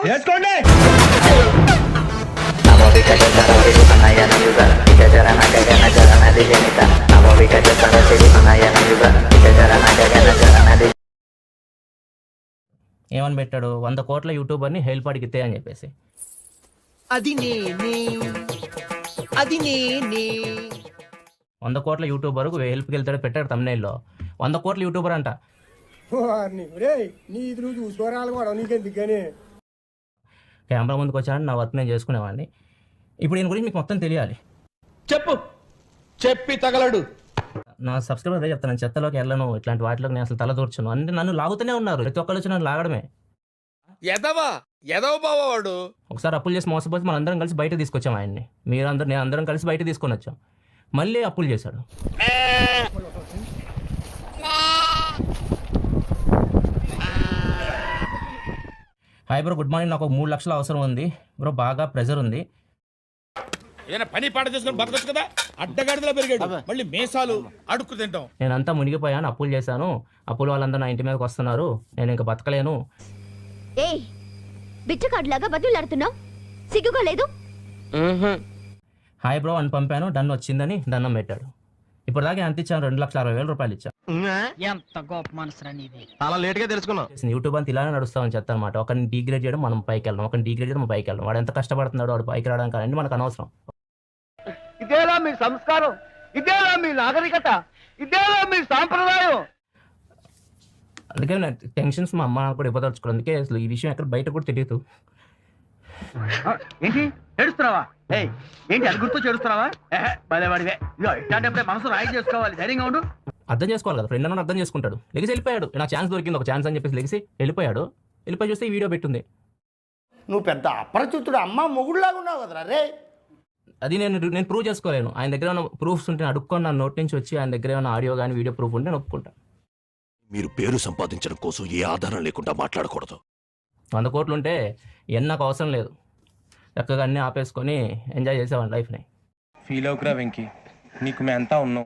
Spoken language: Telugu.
వేసుకోండి. ఏమని పెట్టాడు, 100 కోట్ల యూట్యూబర్ని హెల్ప్ అడిగితే అని చెప్పేసి. అది నేనే 100 కోట్ల యూట్యూబర్ హెల్ప్కి వెళ్తాడు పెట్టాడు తమ్నైల్లో. 100 కోట్ల యూట్యూబర్ అంట. కెమెరా ముందుకు వచ్చాను, నా వర్క్ నేను చేసుకునేవాడిని. ఇప్పుడు దీని గురించి మీకు మొత్తం తెలియాలి. చెప్పు, చెప్పి తగలడు. నా సబ్స్క్రైబర్ అదే చెప్తాను, చెత్తలోకి వెళ్ళను, ఇట్లాంటి వాటిలోకి నేను అసలు తల దూర్చను. అంటే నన్ను లాగుతూనే ఉన్నారు, ప్రతి ఒక్కరు వచ్చి నన్ను లాగడమే. ఎదవ బావాడు. ఒకసారి అప్పులు చేసి మోసపోతే మనందరం కలిసి బయట తీసుకొచ్చాం ఆయన్ని. నేను అందరం కలిసి బయట తీసుకొని వచ్చాం. మళ్ళీ అప్పులు చేశాడు. Hi bro, good morning. నాకు 3 లక్షలు అవసరం ఉంది బ్రో, బాగా ప్రెజర్ ఉంది. ఏదైనా పని పాట చేసుకుని బతకొచ్చు కదా. అడ్డగాడిదలా పెరిగాడు, మళ్ళీ మేసాలు అడుక్కు తింటాం. నేనంతా మునిగిపోయాను, అప్పులు చేశాను. అప్పులు వాళ్ళందరూ నా ఇంటి మీదకి వస్తున్నారు, నేను ఇంకా బతకలేను. ఏయ్ బిచ్చగాడిలాగా బతులాడుతున్నావు, సిగ్గుగా లేదు? హాయ్ బ్రో అని పంపాను, డన్ వచ్చిందని దండం పెట్టాడు. ఇప్పుడు దాకా ఎంత ఇచ్చాను, 2,60,000 రూపాయలు ఇచ్చాను. ఎంత గొప్ప మనసురా నీది. చాలా లేట్ గా తెలుసుకున్నావు. యూట్యూబ్ అంతా ఇలానే నడుస్తామని చెప్తా అనమాట. ఒకరిని డిగ్రేడ్ చేయడం, మనం పైకి వెళ్ళడం, ఒకరిని డిగ్రేడ్ చేయడం, మనం పైకి వెళ్ళడం. వాడు ఎంత కష్టపడుతున్నాడు, వాడు పైకి రావడానికి కానీ మనకు అనవసరం. ఇదేలా మీ సంస్కారం, ఇదేలా మీ నాగరికత, ఇదేలా మీ సాంప్రదాయం. అందుకే టెన్షన్స్ మా అమ్మ కూడా ఇవ్వదలుచుకోవడం. అందుకే అసలు ఈ విషయం ఎక్కడ బయట కూడా తెలియదు. ఏంటి ఏడుస్తున్నావా? ఏంటి అది గుర్తు చేడుస్తున్నావా? పదేవాడివే. ఇదో ఇట్లాంటప్పుడే మనసు రాయి చేసుకోవాలి, ధైర్యంగా ఉండు. అర్థం చేసుకోవాలి కదా, ఫ్రెండ్ అన్న అర్థం చేసుకుంటాడు. లెగిసి వెళ్ళిపోయాడు. నాకు ఛాన్స్ దొరికింది, ఒక ఛాన్స్ అని చెప్పేసి లెగిసి వెళ్ళిపోయాడు. వెళ్ళిపోయి చూస్తే ఈ వీడియో పెట్టింది. నువ్వు పెద్ద అపరిచితుడు, అమ్మ మొగుడులాగా ఉన్నావు కదరా రే. అది నేను ప్రూవ్ చేసుకోలేను. ఆయన దగ్గర ఏమైనా ప్రూఫ్స్ ఉంటే అడుక్కొని నా నోట్ నుంచి వచ్చి ఆయన దగ్గర ఏమైనా ఆడియో కానీ వీడియో ప్రూఫ్ ఉంటే నేను ఒప్పుకుంటాను. మీరు పేరు సంపాదించడం కోసం ఏ ఆధారం లేకుండా మాట్లాడకూడదు. 100 కోట్లు ఉంటే నాకు అవసరం లేదు, చక్కగా అన్నీ ఆపేసుకొని ఎంజాయ్ చేసేవాడిని లైఫ్ని. ఫీల్ అవుకురా వెంకీ, నీకు మేము అంతా ఉన్నాం.